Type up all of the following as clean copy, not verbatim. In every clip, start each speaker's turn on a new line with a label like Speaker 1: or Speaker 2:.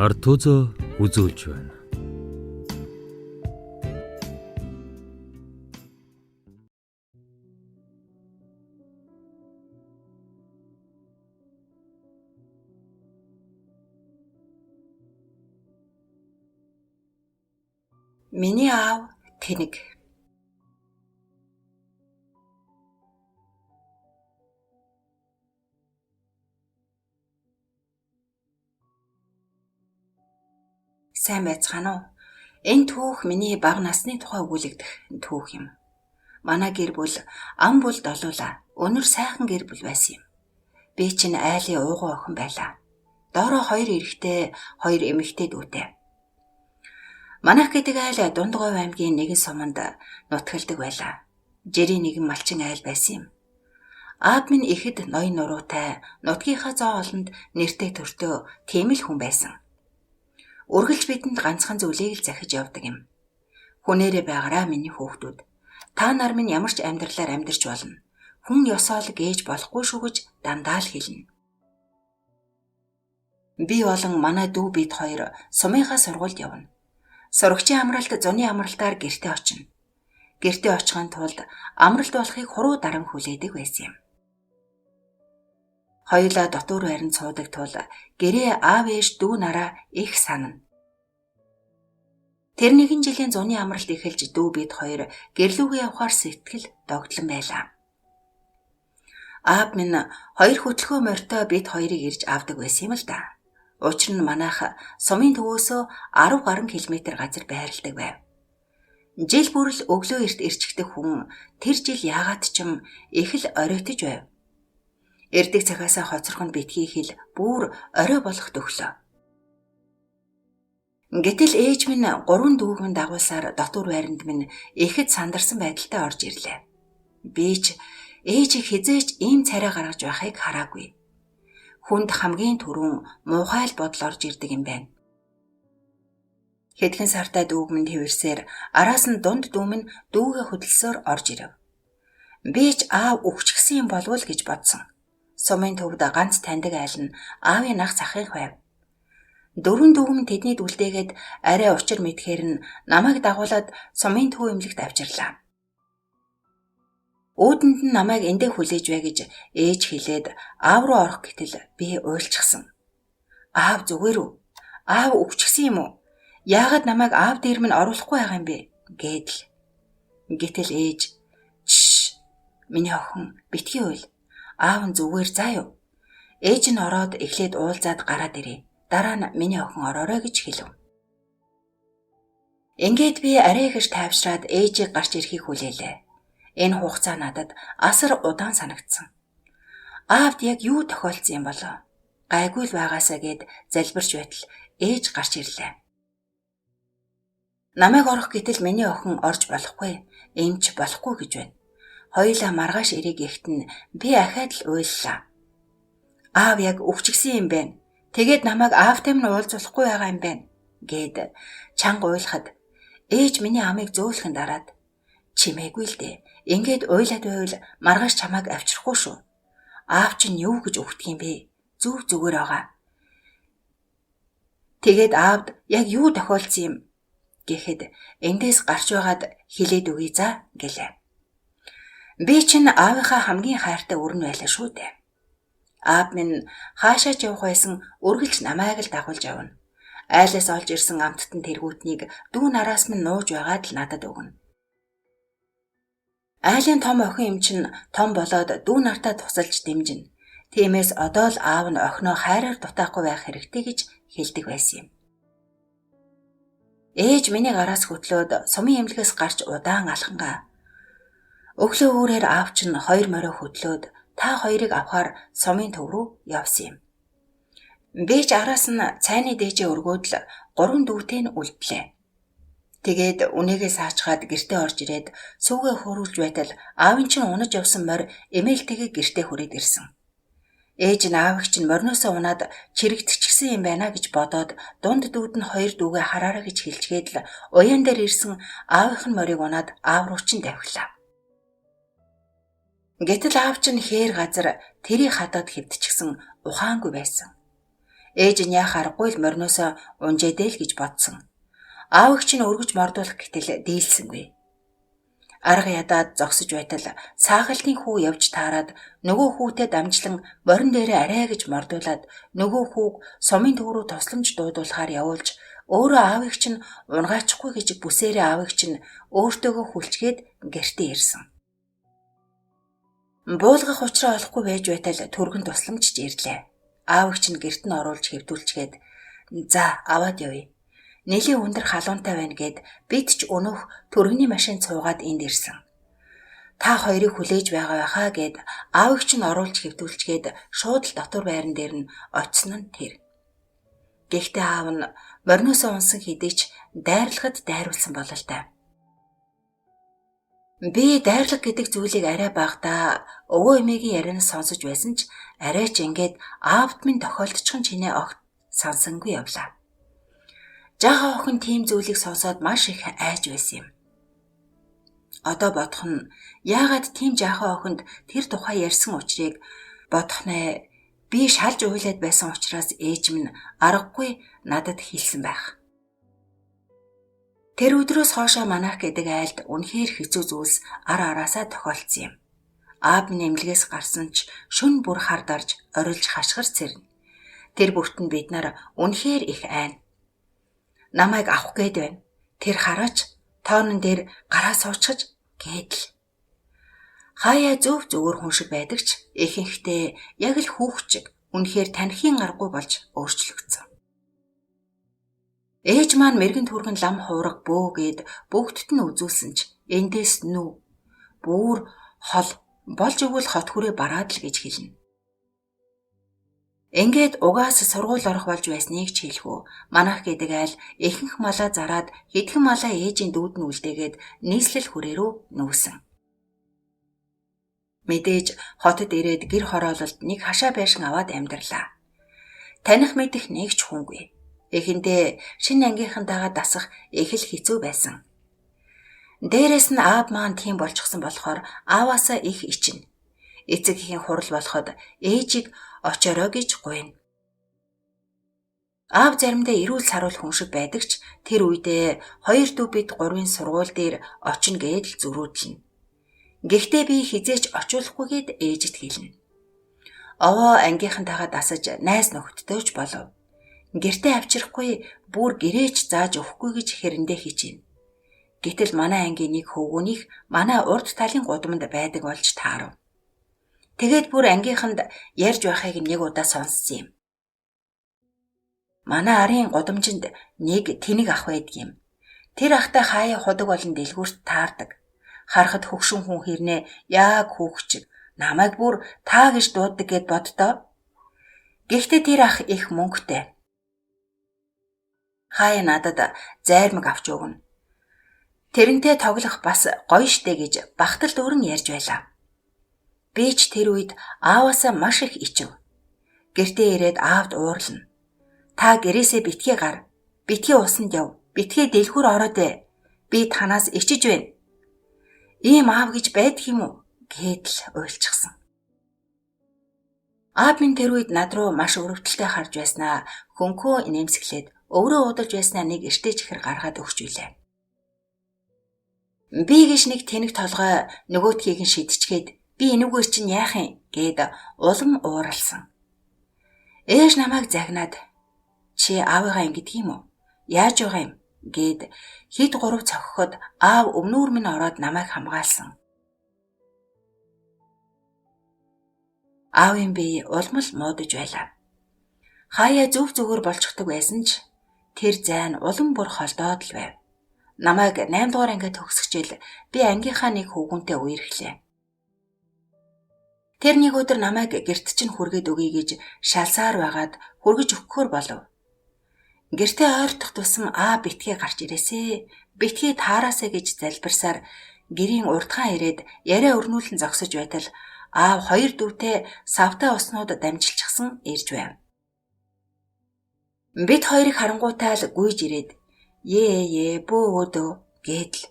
Speaker 1: ард түзөө үзүүлж байна.
Speaker 2: Миний аав тэнэг. Сайн байцгаана уу? Энэ түүх миний бага насны тухай өгүүлэгдэх түүх юм. Манай гэр бүл ам бүл долуула. Өнөр сайхан гэр бүл байсан юм. Би чинь айлын уугуй охин байлаа. Доороо 2 эрэгтэй, 2 эмэгтэй дүүтэй. Манайх гэдэг айл Дундгов аймгийн нэгэн суманд нутгалдаг байлаа. Жирийн нэгэн малчин айл байсан юм. Аав минь ихэд ноён нуруутай, нутгийнхаа зоо олонд нэртэй төртөө тийм л хүн байсан. Үргэлж бидэнд ганцхан зүйлийг л захиж явдаг юм. Хүнээрээ байгаараа миний хүүхдүүд. Та нар минь ямар ч амьдралаар амьдарч болно. Хүн ёсоол гээж болохгүй шүү гэж дандаа л хэлнэ. Би болон манай дүү бид хоёр сумынхаа сургуульд явна. Сурагчийн амралт зуны амралтаар гэртээ очино. Гэртээ очихын тулд амралт болохыг хуруу даран хүлээдэг байсан юм. Хоёулаа дотуур байранд суудаг тул гэрээ аав ээж дүү нараа их санана. Тэр нэгэн жилийн зуны амралт эхэлж дүү бид хоёр гэрлүүгээ явахаар сэтгэл догтлон байлаа. Аав минь 2 хөтөлгөө морьтой бид хоёрыг ирж авдаг байсан юм л да. Учир нь манайх сумын төвөөсөө 10 гаруй километр газар байрладаг байв. Жил бүрл өглөө эрт ирчихдэг хүн тэр жил яагаад ч юм их л оройтож байв. Эрдэг цагаасаа хоцорхонд битгий хэл бүр орой болох төглөө. Гэтэл ээж минь 3 дүүгэн дагуулсаар дотуур байранд минь ихэд сандарсан байдалтай орж ирлээ. Би ч ээж хизээч ийм царай гаргаж байхыг хараагүй. Хүнд хамгийн түрүүн муухай л бодол орж ирдэг юм байна. Хэдхэн сартай дүүг минь твэрсээр араас нь дунд дүү минь дүүгээ хөдөлсөөр орж ирэв. Би ч аав өвчгсөн юм болов л гэж бодсон. Сумын төвд ганц таньдаг айл нь аавын ах захыг байв. 4 дүү минь тэдний дүлдээгээд арай учир мэдхээр нь намайг дагуулад сумын төв эмнэлэгт авчирлаа. Өөдөнд нь намайг эндээ хүлээж бай гэж ээж хэлээд аав руу орох гэтэл би уйлчихсан. Аав зүгээр үү? Аав өвчгсөн юм уу? Яагаад намайг аав дээр минь оруулахгүй байгаа юм бэ? Гэдэл. Гэтэл ээж миний охин битгий уйл. Аав нь зүгээр заа юу? Ээж нь ороод эхлээд уулзаад гараад ирээ. Дараа нь миний охин ороорой гэж хэлв. Ингээд би арай ихш тайвшраад ээжийг гарч ирэхийг хүлээлээ. Энэ хугацаа надад асар удаан санагдсан. Аавд яг юу тохиолдсон юм болов? Гайгүй л байгаасаа гэд залбирч байтал ээж гарч ирлээ. Намайг орох гэтэл миний охин орж болохгүй, эмч болохгүй гэж байна. Хоёулаа маргааш ирээ гэхэд нь би ахаад л уйллаа. Аав яг өвчгсөн юм байна. Тэгээд намайг аавтай минь уулзуулахгүй байгаа юм байна гэд чанга уйлахад ээж миний амыг зөөлхөн дараад чимээгүй л дээ. Ингээд уйлаад байвал маргааш чамайг авчрахгүй шүү. Аав чинь юу гэж өгдөг юм бэ? Зүгээр байгаа. Тэгээд аавд яг юу тохиолдсон юм гэхэд эндээс гарч байгаад хэлээд өгье за гэлээ. Би чинь аавынхаа хамгийн хайртай өрн байлаа шүү дээ. Аав минь хаашаач явах байсан үргэлж намайг л дагуулж явна. Айлаас олж ирсэн амттан тэргүүтнийг дүү нараас минь нууж байгаад л надад өгнө. Айлын том охин юм чинь том болоод дүү нартаа тусалж дэмжинэ. Тиймээс одоо л аав нь охиноо хайраар дутаахгүй байх хэрэгтэй гэж хэлдэг байсан юм. Ээж миний гараас хөтлөөд сумын эмнэлгээс гарч удаан алхангаа. Өглөө үүрээр аав чинь 2 морио хөтлөөд та хоёрыг авахар сумын төв рүү явсан юм. Би ч араас нь цайны дээжээ өргөөд л 3 дүүтэй нь үлдлээ. Тэгээд үнээгээ саачгаад гэртээ орж ирээд сүүгээ хөөрүүлж байтал аавын чинь унаж явсан морь эмээлтэйгээ гэртээ хүрээд ирсэн. Ээж нь аавыг чинь морноосоо унаад чирэгдчихсэн юм байна гэж бодоод дунд дүүд нь 2 дүүгээ хараараа гэж хэлчгээд л уян дээр ирсэн аавынх нь морийг унаад аав руу чинь давхилаа. Гэтэл аав чинь хээр газар тэрийг хадаад хэвдчихсэн ухаангүй байсан. Ээж нь яах аргагүй л мориноосоо унжээдэй л гэж бодсон. Аав эгч нь өргөж мордуулах гэтэл дийлсэнгүй. Арга ядаад зогсож байтал саагалтын хүү явж таарад нөгөө хүүтэй дамжлан морин дээрээ арай гэж мордуулад нөгөө хүүг сумын төв рүү тусламж дуудуулахаар явуулж өөрөө аав эгч нь унгаачгүй гэж бүсээрээ аав эгч нь өөртөөгөө хүлчгээд гэртээ ирсэн. Буулгах учраа олохгүй байж байтал түргэн тусламжж ирлээ. Аав эгч нь гэрт нь оруулж хэвдүүлчгээд "За, аваад явъя. Нэлийн өндөр халуунтай байна гэд бид ч өнөөх түргэний машин цуугаад энд ирсэн. Та хоёрыг хүлээж байгаа байхаа гэд аав эгч нь оруулж хэвдүүлчгээд шууд л дотор байран дээр нь очсон нь тэр. Гэхдээ аав нь мориноосоо унсан хэдий ч дайрлахад дайруулсан бололтой. Би дайрлах гэдэг зүйлийг арай багтаа өвөө эмээгийн ярианаас сонсож байсан ч арай ч ингээд аавд минь тохиолдчихон чинээ огт сансангүй явлаа. Жаахан охин тийм зүйлийг сонсоод маш их айж байсан юм. Одоо бодох нь яагаад тийм жаахан охинд тэр тухай ярьсан учрыг бодох нэ, би шалж уйлаад байсан учраас ээж минь аргагүй надад хэлсэн байх. Тэр өдрөөс хоошоо манайх гэдэг айлд үнэхээр хэцүү зүйлс ар араасаа тохиолдсон юм. Аав минь эмнэлгээс гарсан ч шөнө бүр хар дарж орилж хашгир сэрнэ. Тэр бүртэн бид нар үнэхээр их айна. Намайг авах гээд байна. Тэр хараач тоонон дээр гараа суучгаж гэдэл. Хаяа зөв зүгээр хүн шиг байдаг ч ихэнхдээ яг л хүүхчиг үнэхээр танхимын аргагүй болж өөрчлөгдсөн. Ээж маань мэрэгэн түргэн лам хуурга бөө гэд бүгдд нь үзүүлсэн ч эндээс нүү бүр хол болж өгвөл хот хүрээ бараад л гэж хэлнэ. Ингээд угаас сургууль орох болж байсныг ч хэлэхүү. Манайх гэдэг айл ихэнх малаа зараад хэдхэн малаа ээжийн дүүд нь үлдээгээд нийслэл хүрээ рүү нүүсэн. Мэдээж хотод ирээд гэр хороололд нэг хашаа байшин аваад амьдралаа. Таних мэдэх нэг ч хүнгүй. Эхэндээ шинэ ангийнхантайгаа дасах их л хэцүү байсан. Дээрээс нь аав маань тийм болчихсон болохоор ааваасаа их ичнэ. Эцэг эхийн хурал болоход ээжийг очороо гэж гуйна. Аав заримдаа эрүүл саруул хүн шиг байдаг ч тэр үедээ хоёр дүү бид гурвын сургууль дээр очино гээд л зөрүүдлэнэ. Гэхдээ би хизээч очиулахгүйгээд ээжэд хэлнэ. Овоо ангийнхантайгаа дасаж найз нөхдөдөө ч болов. Гэртээ авчрахгүй бүр гэрээч зааж өгөхгүй гэж хэрэндээ хичээнэ. Гэтэл манай ангийн нэг хөвгүүнийх манай урд талын гудамд байдаг болж таарав. Тэгээд бүр ангийнханд ярьж байхыг нэг удаа сонссон юм. Манай арын гудамжинд нэг тэнэг ах байдаг юм. Тэр ахтай хаяа худаг болон дэлгүүрт таардаг. Харахад хөгшин хүн хэрнээ яг хүүхчиг. Намайг бүр таа гэж дууддаг гэд боддоо. Гэхдээ тэр ах их мөнгөтэй. Хаяа надад зайрмаг авч өгнө. Тэрнтэй тоглох бас гоё штэ гэж бахтал дүүрэн ярьж байлаа. Би ч тэр үед ааваасаа маш их ичв. Гэртээ ирээд аавд уурлана. Та гэрээсээ битгий гар, битгий усанд яв, битгий дэлгүүр ороод би танаас ичиж байна. Ийм аав гэж байдаг юм уу? Гэдэл уйлчихсан. Аав минь тэр үед над руу маш өрөвдөлтэй харж байснаа хөнхөө нэмсгэлээд өврөө удалж байснаа нэг эртээ чихэр гаргаад өгч үлээ. Би гэж нэг тэнэг толгой нөгөөдхийг нь шидчихгээд би энүүгээр чинь яах юм гэд улам ууралсан. Ээж намайг загнаад чи аавыгаа ингэдэг юм уу? Яаж байгаа юм гэд хэд гурав цохиход аав өмнүүр минь ороод намайг хамгаалсан. Аавын бие улмал муудаж байлаа. Хаяа зөв зүгээр болчихдог байсан ч тэр зайн улам бүр холдоод л байв. Намайг 8 дугаар ангид төгсгчээл би ангийнхаа нэг хүүгүнтэй үерхлээ. Тэр нэг өдөр намайг гэрт чинь хүргээд өгье гэж шалсаар байгаад хүргэж өгөхөөр болов. Гэртээ ойртох тусам битгий гарч ирээсэ, битгий таараасаа гэж залбирсаар гэрийн урдгаан ирээд яриа өрнүүлэн зогсож байтал аав хоёр дүүтэй савтай уснууд дамжилчихсан ирж байв. Бид хоёрыг харангуйтай л гүйж ирээд бөө өөдөө гэдэл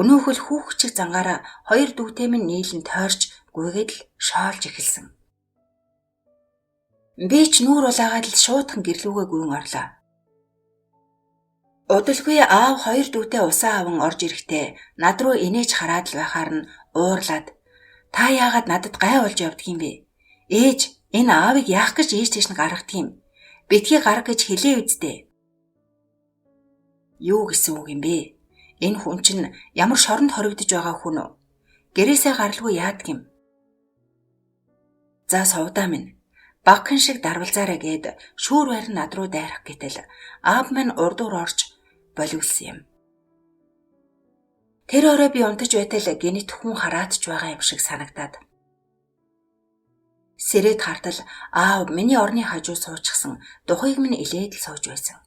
Speaker 2: өнөөхөл хүүхчиг зангаараа хоёр дүүтэй минь нийлэн тойрч гүйгээд л шоолж эхэлсэн. Би ч нүүр улаагаад л шуудхан гэрлүүгээ гүйн орлоо. Удалгүй аав хоёр дүүтэй усаа аван орж ирэхдээ над руу инээж хараад л байхаар нь уурлаад та яагаад надад гай болж явдг юм бэ? Ээж, энэ аавыг яах гэж ийш тийш нь гаргадаг юм? Битгий гарга гэж хэлээ үздэй. Юу гэсэн үг юм бэ? Энэ хүн чинь ямар шоронд хоригдож байгаа хүн үү? Гэрээсээ гарлгүй яадаг юм? За сувдаа минь. Багхан шиг дарвалзаарэ гээд шүүр байр над руу дайрах гэтэл аав минь урдуур орж боловлсон юм. Тэр орой би унтаж байтал гинэт хүн хараадч байгаа юм шиг санагдаад. Сэрэд хартал аав миний орны хажуу суучихсан тухайг минь илээд л сууж байсан.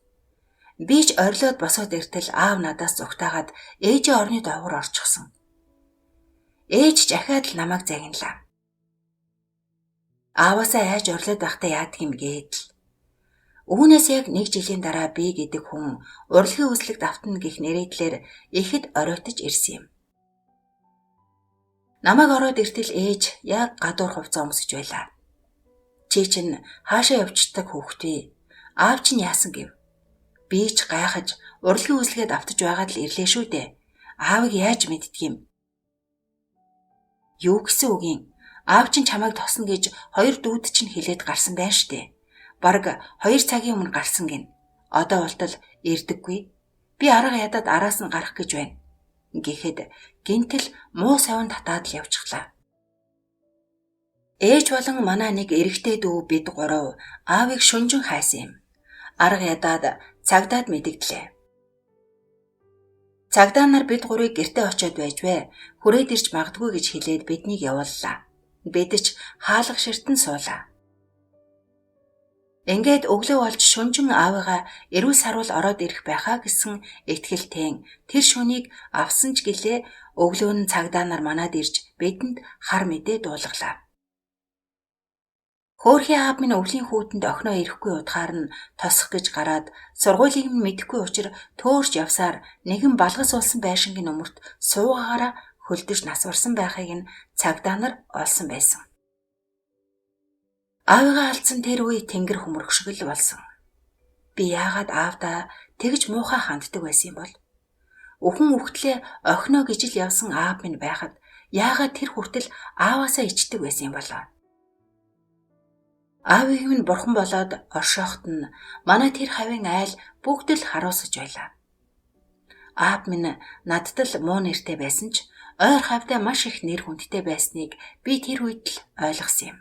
Speaker 2: Би ч орилоод босоод иртэл аав надаас зүгтаагаад ээжийн орны доогуур орчихсон. Ээж ч ахаад л намайг загинлаа. Ааваасаа айж орлоод байхдаа яадаг юм гээд л. Үүнээс яг 1 жилийн дараа би гэдэг хүн урлагийн үслэг давтна гэх нэрийдлэр ихэд оройтож ирсэн юм. Намайг ороод иртэл ээж яг гадуур хувцас өмсөж байлаа. Чи чинь хаашаа явждаг хүүхэд вэ? Аав чинь яасан гэв? Би ч гайхаж урлагийн үслэгээ давтаж байгаад л ирлээ шүү дээ. Аавыг яаж мэддэг юм? Юу гэсэн үг юм? Аав чинь чамайг тосно гэж хоёр дүүд чинь хэлээд гарсан байна штэ. Бараг 2 цагийн өмнө гарсан гин. Одоо болтол ирдэггүй. Би арга ядаад араас нь гарах гэж байна. Гэхэд гинтэл муу савн татаад л явчихлаа. Ээж болон манай нэг эрэгтэй дүү бид гурав аавыг шүнжин хайсан юм. Арга ядаад цагдаад мэдэгдлээ. Цагдаа нар бид гурыг гэртээ очиод байж вэ. Хүрээд ирж магадгүй гэж хэлээд биднийг явууллаа. Бид ч хаалга ширтэн суулаа. Ингээд өглөө болж шүнжин аавыгаа эрүүл сарвал ороод ирэх байхаа гэсэн итгэлтэй тэр шүнийг авсан ч гэлээ өглөө нь цагдаа нар манад ирж бидэнд хар мэдээ дуулгалаа. Хөөрхий аав минь өвлийн хүүтэнд охиноо ирэхгүй удахаар нь тосох гэж гараад сургуулийг минь мэдэхгүй учраа төөрч явсаар нэгэн балгас улсан байшингийн өмөрт суугаараа хөлдөж насварсан байхыг нь цагдаа нар олсон байсан. Аавыгаа алдсан тэр үе тэнгэр хөмөрөх шиг л болсон. Би яагаад аавдаа тэгж муухай ханддаг байсан юм бол? Өхөн үхтлээ охиноо гэж л явсан аав минь байхад яагаад тэр хүртэл ааваасаа ичдэг байсан юм болоо? Аавыг минь бурхан болоод оршоохт нь манай тэр хавийн айл бүгд л харуусаж байлаа. Аав минь надад л муу нэртэй байсан ч ойр хавьдаа маш их нэр хүндтэй байсныг би тэр үед л ойлгосон юм.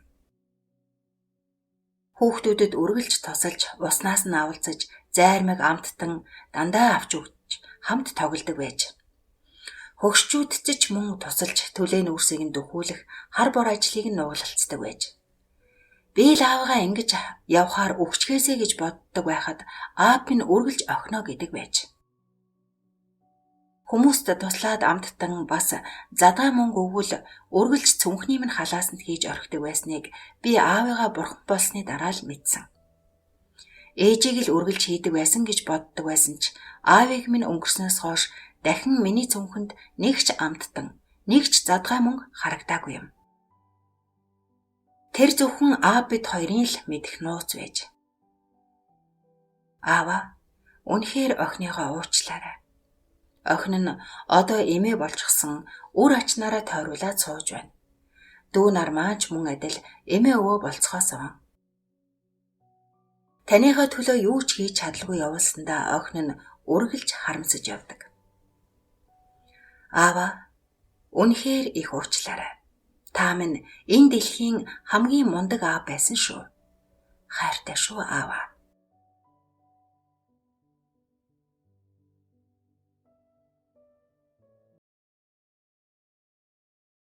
Speaker 2: Хүүхдүүдэд үргэлж тусалж, уснаас нь авалцаж, зайрмаг амттан дандаа авч өгч хамт тоглодог байж. Хөгшчүүдд ч мөн тусалж түлээн үүсийг нь дөхүүлэх хар бор ажлыг нь нугалцдаг байж. Би л аавгаа ингэж явхаар өгчгээсэй гэж боддог байхад аав минь үргэлж охиноо гэдэг байж. Хүмүүст туслаад амттан бас задгай мөнгө өгвөл үргэлж цүнхний минь халаасанд хийж орхидог байсныг би аавыгаа бурхан болсны дараа л мэдсэн. Ээжийг л үргэлж хийдэг байсан гэж боддог байсан ч аавыг минь өнгөрснөөс хойш дахин миний цүнхэнд нэг ч амттан, нэг ч задгай мөнгө харагдаагүй юм. Тэр зөвхөн аав бид хоёрын л мэдэх нууц байж. Аава, үнэхээр охиныгоо уучлаарай. Охин нь одоо эмээ болчихсон үр ачнаараа тойруулаад сууж байна. Дүү нар маань мөн адил эмээ өвөө болцохоосоо. Таныхаа төлөө юу ч хийж чадалгүй явуулсандаа охин нь үргэлж харамсаж явдаг. Аава, үнэхээр их уучлаарай. Та минь энэ дэлхийн хамгийн мундаг аав байсан шүү. Хайртай шүү аава.